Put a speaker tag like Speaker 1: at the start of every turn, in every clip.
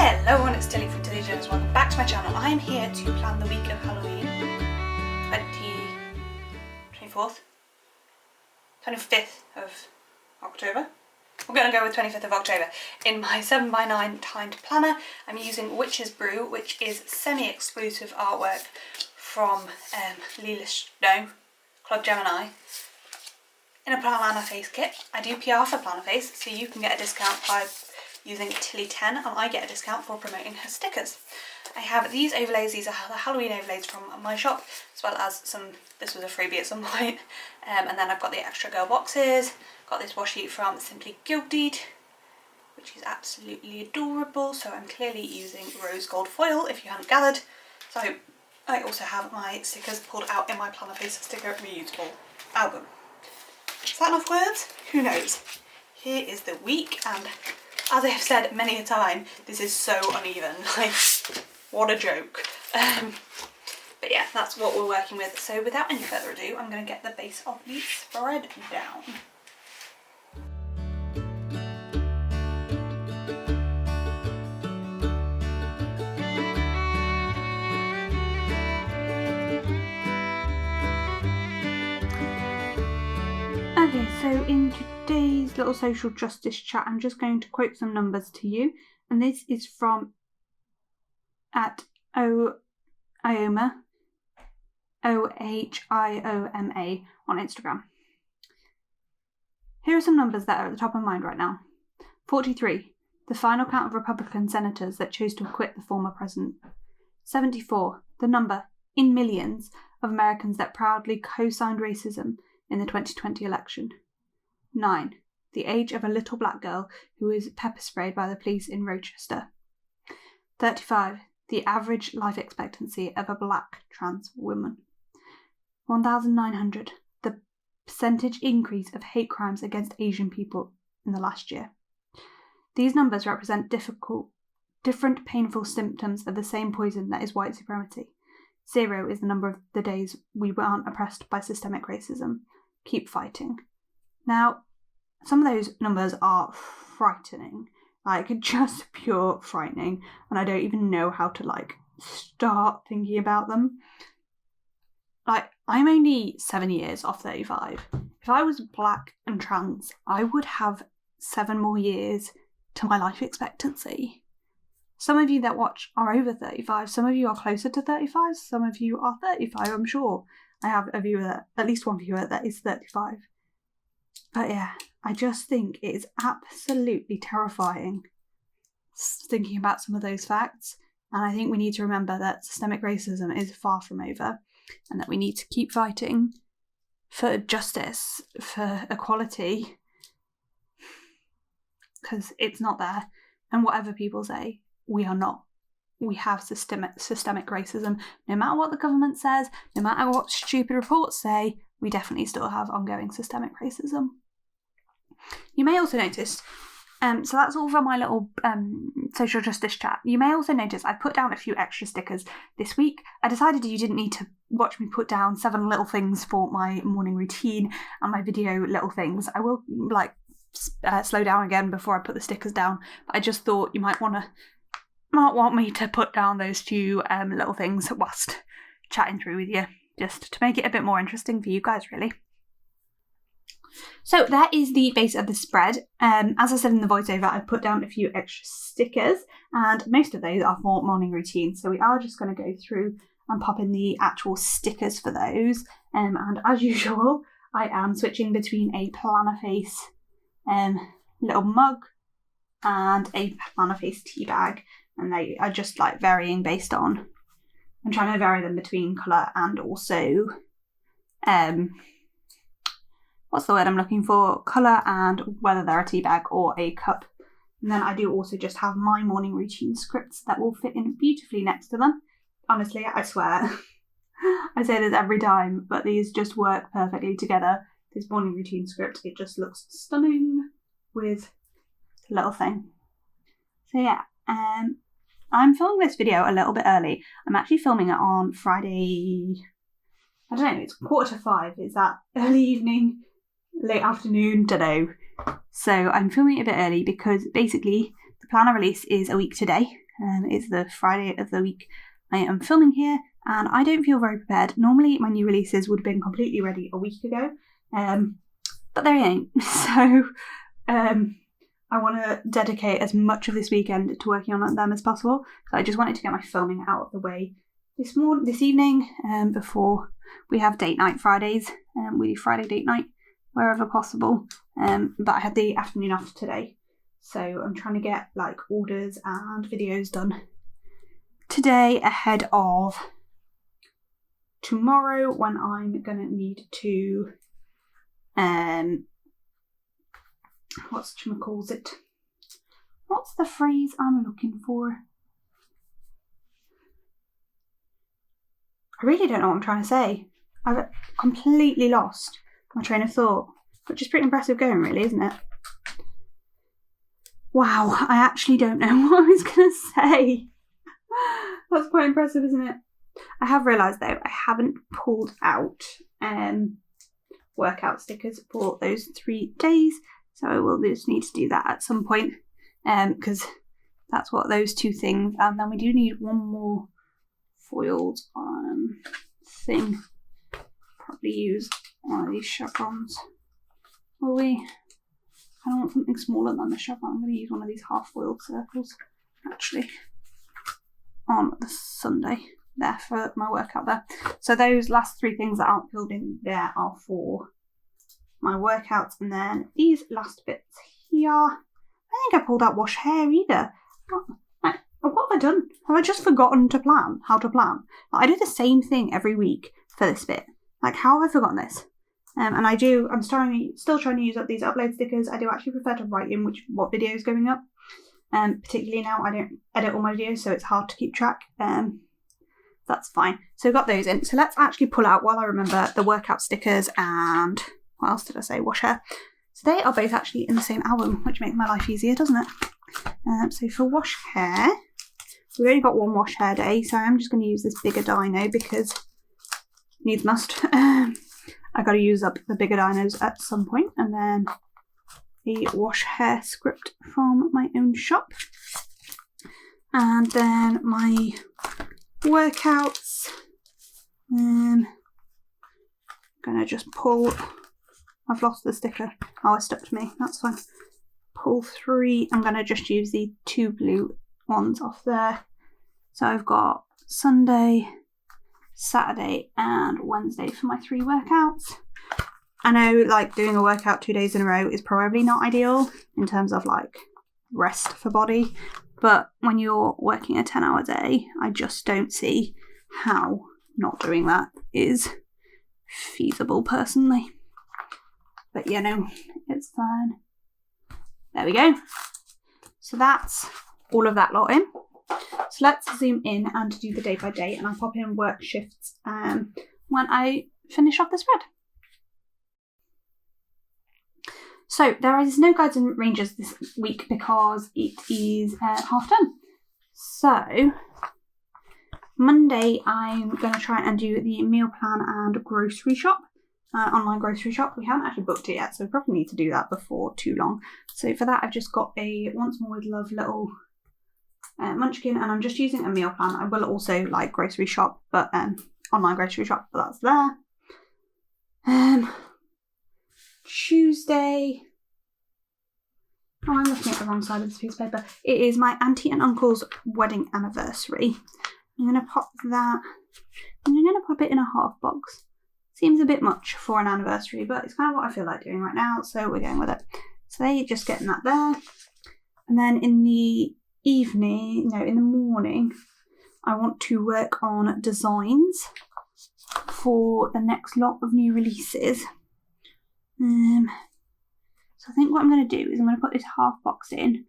Speaker 1: Hello everyone, it's Tilly from Tilly Jones. Welcome back to my channel. I am here to plan the week of Halloween, 25th of October. We're going to go with 25th of October. In my 7x9 timed planner, I'm using Witch's Brew, which is semi-exclusive artwork from Club Gemini, in a Plannerface kit. I do PR for Plannerface, so you can get a discount by using Tilly10 and I get a discount for promoting her stickers. I have these overlays. These are the Halloween overlays from my shop, as well as some, this was a freebie at some point, and then I've got the extra girl boxes, got this washi from Simply Gilded, which is absolutely adorable, so I'm clearly using rose gold foil if you haven't gathered. So I also have my stickers pulled out in my Plannerface sticker reusable album. Is that enough words? Who knows? Here is the week, and as I have said many a time, this is so uneven, like, what a joke. But yeah, that's what we're working with. So without any further ado, I'm going to get the base of the spread down. Okay, so in today's little social justice chat, I'm just going to quote some numbers to you, and this is from @Ohioma, OHIOMA on Instagram. Here are some numbers that are at the top of mind right now. 43, the final count of Republican senators that chose to acquit the former president. 74, the number, in millions, of Americans that proudly co-signed racism in the 2020 election. 9. The age of a little black girl who was pepper sprayed by the police in Rochester. 35. The average life expectancy of a black trans woman. 1,900. The percentage increase of hate crimes against Asian people in the last year. These numbers represent different painful symptoms of the same poison that is white supremacy. 0 is the number of the days we weren't oppressed by systemic racism. Keep fighting. Now, some of those numbers are frightening, like just pure frightening, and I don't even know how to start thinking about them. Like, I'm only 7 years off 35. If I was black and trans, I would have 7 more years to my life expectancy. Some of you that watch are over 35, some of you are closer to 35, some of you are 35, I'm sure. I have a viewer, at least one viewer, that is 35. But yeah, I just think it is absolutely terrifying thinking about some of those facts. And I think we need to remember that systemic racism is far from over, and that we need to keep fighting for justice, for equality, because it's not there. And whatever people say, we are not. We have systemic racism. No matter what the government says, no matter what stupid reports say, we definitely still have ongoing systemic racism. You may also notice, so that's all for my little social justice chat. You may also notice I put down a few extra stickers this week. I decided you didn't need to watch me put down 7 little things for my morning routine and my video little things. I will slow down again before I put the stickers down, but I just thought you might not want me to put down those few little things whilst chatting through with you, just to make it a bit more interesting for you guys, really. So that is the base of the spread. As I said in the voiceover, I put down a few extra stickers, and most of those are for morning routine, so we are just going to go through and pop in the actual stickers for those. And as usual, I am switching between a Plannerface little mug and a Plannerface tea bag. And they are just varying based on, I'm trying to vary them between colour and also, what's the word I'm looking for? Colour and whether they're a tea bag or a cup. And then I do also just have my morning routine scripts that will fit in beautifully next to them. Honestly, I swear, I say this every time, but these just work perfectly together. This morning routine script, it just looks stunning with the little thing. So yeah, I'm filming this video a little bit early. I'm actually filming it on Friday, I don't know, it's 4:45. Is that early evening, late afternoon? Don't know. So I'm filming it a bit early because basically the planner release is a week today, It's the Friday of the week I am filming here, and I don't feel very prepared. Normally my new releases would have been completely ready a week ago, but they ain't. So I want to dedicate as much of this weekend to working on them as possible. So I just wanted to get my filming out of the way this evening, before we have date night Fridays. We do Friday date night wherever possible. But I had the afternoon off today, so I'm trying to get like orders and videos done today ahead of tomorrow, when I'm gonna need to what's the phrase I'm looking for? I really don't know what I'm trying to say. I've completely lost my train of thought, which is pretty impressive going, really, isn't it? Wow, I actually don't know what I was going to say. That's quite impressive, isn't it? I have realised, though, I haven't pulled out workout stickers for those 3 days, so I will just need to do that at some point, because that's what those 2 things, and then we do need one more foiled thing. Probably use one of these chevrons. Will we? I don't want something smaller than the chevron. I'm going to use one of these half foiled circles, actually, on the Sunday there for my workout there. So those last 3 things that aren't filled in there are for my workouts, and then these last bits here, I don't think I pulled out wash hair either. What have I done? Have I just forgotten to plan how to plan? I do the same thing every week for this bit. Like, how have I forgotten this? And I'm still trying to use up these upload stickers. I do actually prefer to write in what video is going up. Particularly now I don't edit all my videos, so it's hard to keep track. That's fine. So I've got those in. So let's actually pull out, while I remember, the workout stickers and what else did I say? Wash hair. So they are both actually in the same album, which makes my life easier, doesn't it? So for wash hair, we've only got one wash hair day, so I'm just going to use this bigger dyno because needs must. I got to use up the bigger dinos at some point, and then the wash hair script from my own shop, and then my workouts. I'm gonna just pull. I've lost the sticker. Oh, it stuck to me. That's fine. Pull 3. I'm gonna just use the 2 blue ones off there. So I've got Sunday, Saturday and Wednesday for my 3 workouts. I know, like, doing a workout 2 days in a row is probably not ideal in terms of like rest for body, but when you're working a 10-hour day, I just don't see how not doing that is feasible personally. But you know, it's fine. There we go. So that's all of that lot in. So let's zoom in and do the day by day, and I'll pop in work shifts when I finish off the spread. So there is no guides and ranges this week because it is half term. So Monday I'm going to try and do the meal plan and grocery shop, online grocery shop. We haven't actually booked it yet, so we probably need to do that before too long. So for that I've just got a Once More With Love little munchkin, and I'm just using a meal plan. I will also like grocery shop, but online grocery shop, but that's there. Tuesday. Oh, I'm looking at the wrong side of this piece of paper. It is my auntie and uncle's wedding anniversary. I'm going to pop that, and I'm going to pop it in a half box. Seems a bit much for an anniversary, but it's kind of what I feel like doing right now, so we're going with it. So they're just getting that there. And then in the morning, I want to work on designs for the next lot of new releases. So I think what I'm going to do is I'm going to put this half box in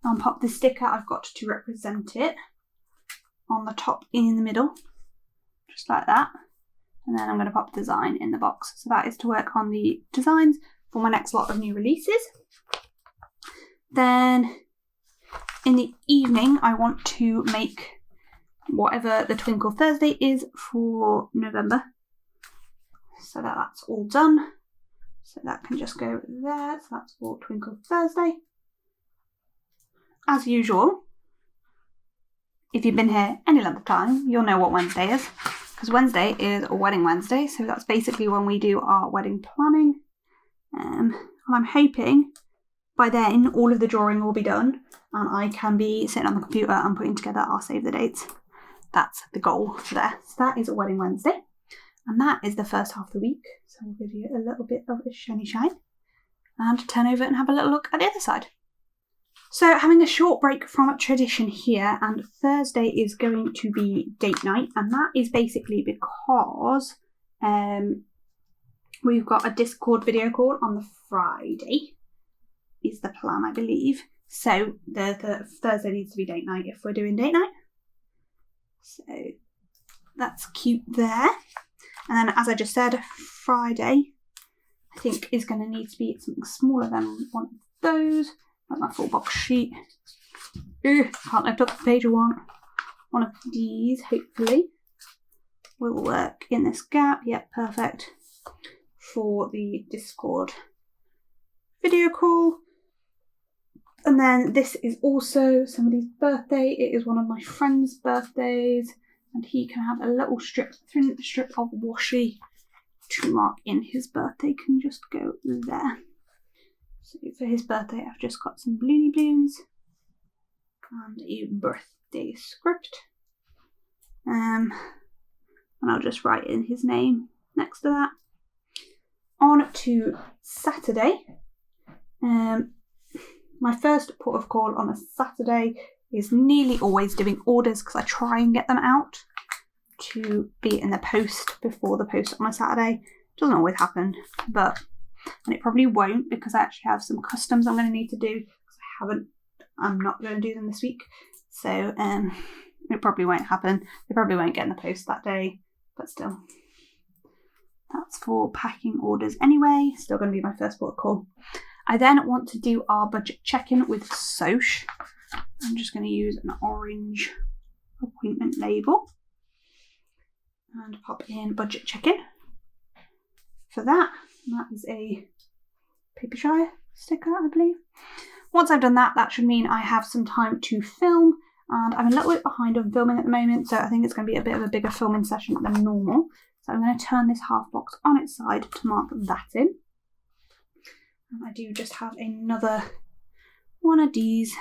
Speaker 1: and pop the sticker I've got to represent it on the top in the middle, just like that. And then I'm going to pop design in the box. So that is to work on the designs for my next lot of new releases. Then in the evening, I want to make whatever the Twinkle Thursday is for November. So that's all done. So that can just go there. So that's for Twinkle Thursday. As usual, if you've been here any length of time, you'll know what Wednesday is, because Wednesday is Wedding Wednesday, so that's basically when we do our wedding planning. And I'm hoping by then all of the drawing will be done and I can be sitting on the computer and putting together our save the dates. That's the goal there. So that is Wedding Wednesday, and that is the first half of the week. So I'll give you a little bit of a shiny shine and turn over and have a little look at the other side. So having a short break from tradition here, and Thursday is going to be date night, and that is basically because we've got a Discord video call on the Friday, is the plan, I believe. So the Thursday needs to be date night if we're doing date night. So that's cute there. And then, as I just said, Friday, I think, is going to need to be something smaller than one of those. Like my full box sheet. Can't lift up the page I want. One of these, hopefully, will work in this gap. Yep, perfect. For the Discord video call. And then this is also somebody's birthday. It is one of my friend's birthdays. And he can have a little thin strip of washi to mark in his birthday. Can just go there. So for his birthday, I've just got some bloony balloons and a birthday script. And I'll just write in his name next to that. On to Saturday. My first port of call on a Saturday is nearly always doing orders, because I try and get them out to be in the post before the post on a Saturday. Doesn't always happen, and it probably won't, because I actually have some customs I'm going to need to do. I'm not going to do them this week, so it probably won't happen. They probably won't get in the post that day, but still, that's for packing orders anyway. Still going to be my first port of call. I then want to do our budget check-in with Soch. I'm just going to use an orange appointment label and pop in budget check-in for that. And that is a Papershire sticker, I believe. Once I've done that, that should mean I have some time to film, and I'm a little bit behind on filming at the moment, so I think it's going to be a bit of a bigger filming session than normal. So I'm going to turn this half box on its side to mark that in. And I do just have another one of these.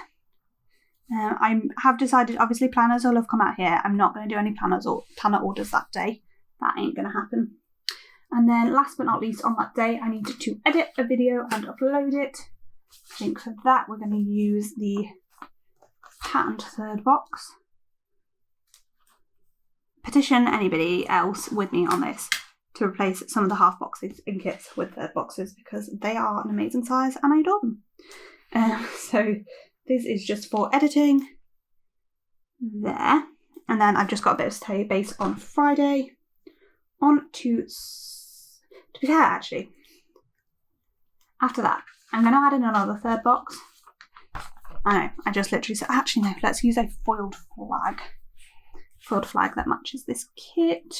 Speaker 1: I have decided, obviously planners will have come out here. I'm not going to do any planner orders that day. That ain't going to happen. And then last but not least, on that day, I need to edit a video and upload it. I think for that, we're going to use the patterned third box. Petition anybody else with me on this to replace some of the half boxes in kits with third boxes, because they are an amazing size and I adore them. So this is just for editing there. And then I've just got a bit of stay base on Friday. On to be fair, actually, after that, I'm going to add in another third box. I know, I just literally said, actually no, let's use a foiled flag. Foiled flag that matches this kit.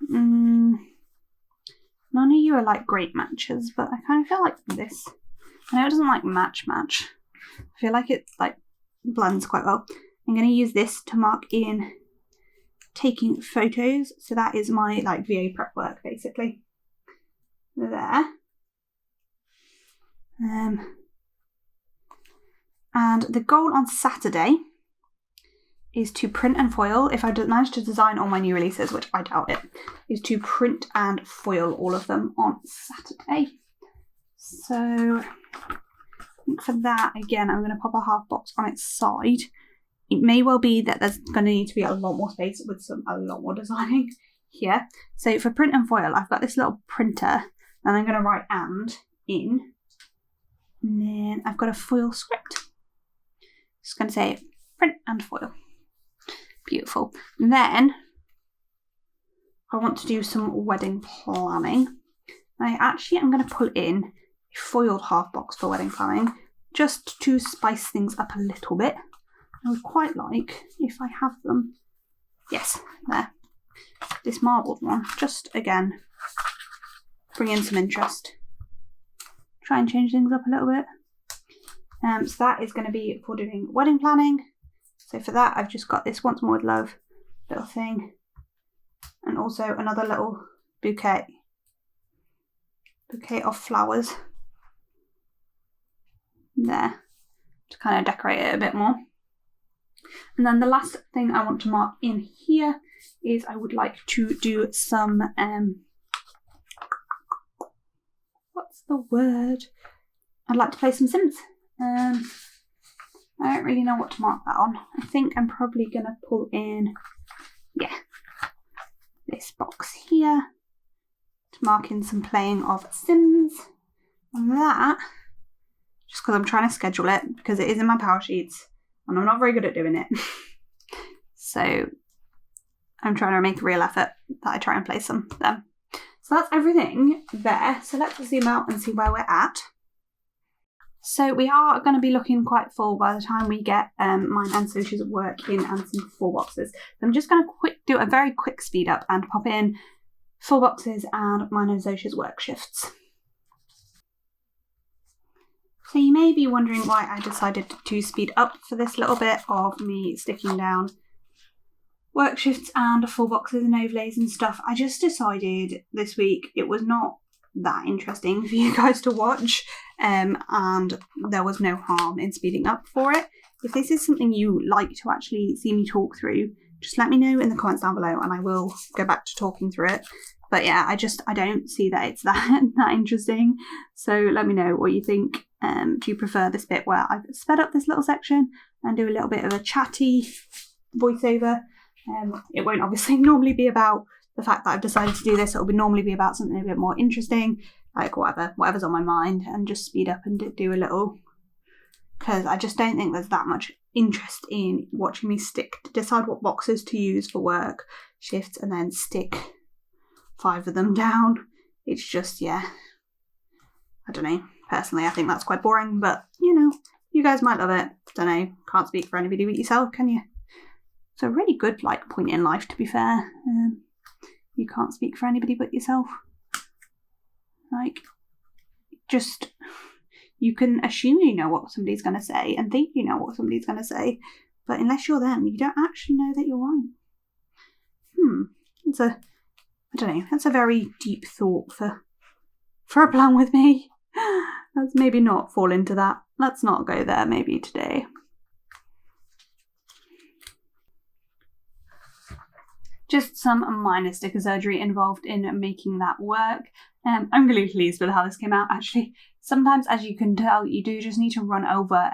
Speaker 1: None of you are like great matches, but I kind of feel like this. I know it doesn't like match. I feel like it like blends quite well. I'm going to use this to mark in taking photos. So that is my like VA prep work basically. There. And the goal on Saturday is to print and foil. If I manage to design all my new releases, which I doubt it, is to print and foil all of them on Saturday. So for that, again, I'm going to pop a half box on its side. It may well be that there's going to need to be a lot more space with a lot more designing here. So for print and foil, I've got this little printer, and I'm going to write and in. And then I've got a foil script. Just going to say print and foil. Beautiful. And then I want to do some wedding planning. I actually am going to pull in a foiled half box for wedding planning, just to spice things up a little bit. I would quite like, if I have them, yes, there, this marbled one, just again, bring in some interest. Try and change things up a little bit. So that is going to be for doing wedding planning. So for that, I've just got this Once More With Love little thing, and also another little bouquet of flowers there to kind of decorate it a bit more. And then the last thing I want to mark in here is I would like to do some, what's the word? I'd like to play some Sims. I don't really know what to mark that on. I think I'm probably going to pull in, this box here to mark in some playing of Sims. And that, just because I'm trying to schedule it, because it is in my power sheets and I'm not very good at doing it. So I'm trying to make a real effort that I try and play some of them. So that's everything there. So let's zoom out and see where we're at. So we are going to be looking quite full by the time we get mine and Socia's work in and some full boxes. So I'm just going to do a very quick speed up and pop in full boxes and mine and Socia's work shifts. So you may be wondering why I decided to speed up for this little bit of me sticking down work shifts and full boxes and overlays and stuff. I just decided this week it was not that interesting for you guys to watch, and there was no harm in speeding up for it. If this is something you like to actually see me talk through, just let me know in the comments down below and I will go back to talking through it. But yeah, I don't see that it's that interesting, so let me know what you think. Do you prefer this bit where I've sped up this little section and do a little bit of a chatty voiceover? It won't obviously normally be about the fact that I've decided to do this. It'll normally be about something a bit more interesting, like whatever's on my mind, and just speed up and do a little, because I just don't think there's that much interest in watching me decide what boxes to use for work shifts and then stick 5 of them down. It's just, I don't know. Personally, I think that's quite boring, but you guys might love it. Don't know. Can't speak for anybody but yourself, can you? It's a really good point in life, to be fair. You can't speak for anybody but yourself. You can assume you know what somebody's going to say and think you know what somebody's going to say, but unless you're them, you don't actually know that you're right. I don't know, that's a very deep thought for a plan with me. Let's maybe not fall into that. Let's not go there maybe today. Just some minor sticker surgery involved in making that work. I'm really pleased with how this came out, actually. Sometimes, as you can tell, you do just need to run over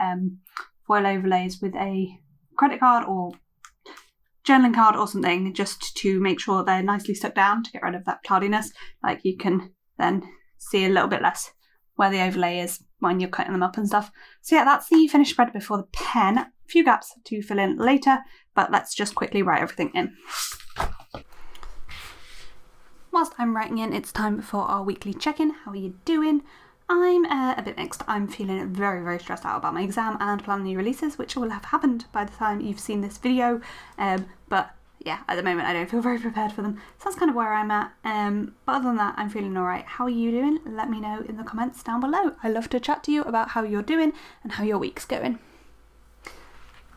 Speaker 1: foil overlays with a credit card or journaling card or something, just to make sure they're nicely stuck down to get rid of that cloudiness. Like, you can then see a little bit less where the overlay is when you're cutting them up and stuff. So yeah, that's the finished spread before the pen. A few gaps to fill in later, but let's just quickly write everything in. Whilst I'm writing in, it's time for our weekly check-in. How are you doing? I'm a bit mixed. I'm feeling very, very stressed out about my exam and planning new releases, which will have happened by the time you've seen this video. But yeah, at the moment I don't feel very prepared for them. So that's kind of where I'm at. But other than that, I'm feeling alright. How are you doing? Let me know in the comments down below. I love to chat to you about how you're doing and how your week's going.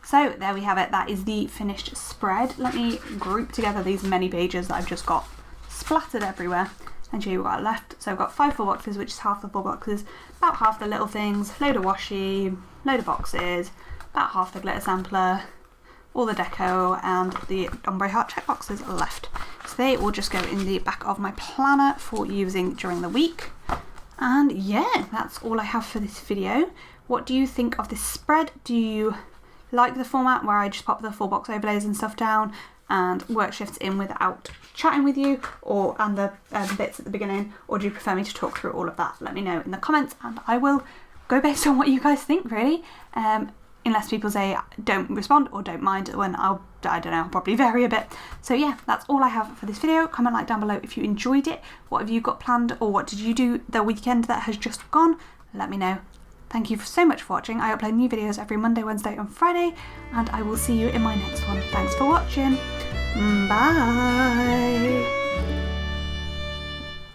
Speaker 1: So there we have it. That is the finished spread. Let me group together these many pages that I've just got splattered everywhere and show you what I left. So I've got 5 full boxes, which is half the full boxes, about half the little things, load of washi, load of boxes, about half the glitter sampler, all the deco, and the ombre heart check boxes are left. So they will just go in the back of my planner for using during the week. And yeah, that's all I have for this video. What do you think of this spread? Do you like the format where I just pop the full box overlays and stuff down and work shifts in without chatting with you, and the bits at the beginning, or do you prefer me to talk through all of that? Let me know in the comments and I will go based on what you guys think, really. Unless people say don't respond or don't mind, when I don't know, I'll probably vary a bit. So yeah, that's all I have for this video. Comment like down below if you enjoyed it. What have you got planned, or what did you do the weekend that has just gone? Let me know. Thank you so much for watching. I upload new videos every Monday, Wednesday and Friday, and I will see you in my next one. Thanks for watching. Bye.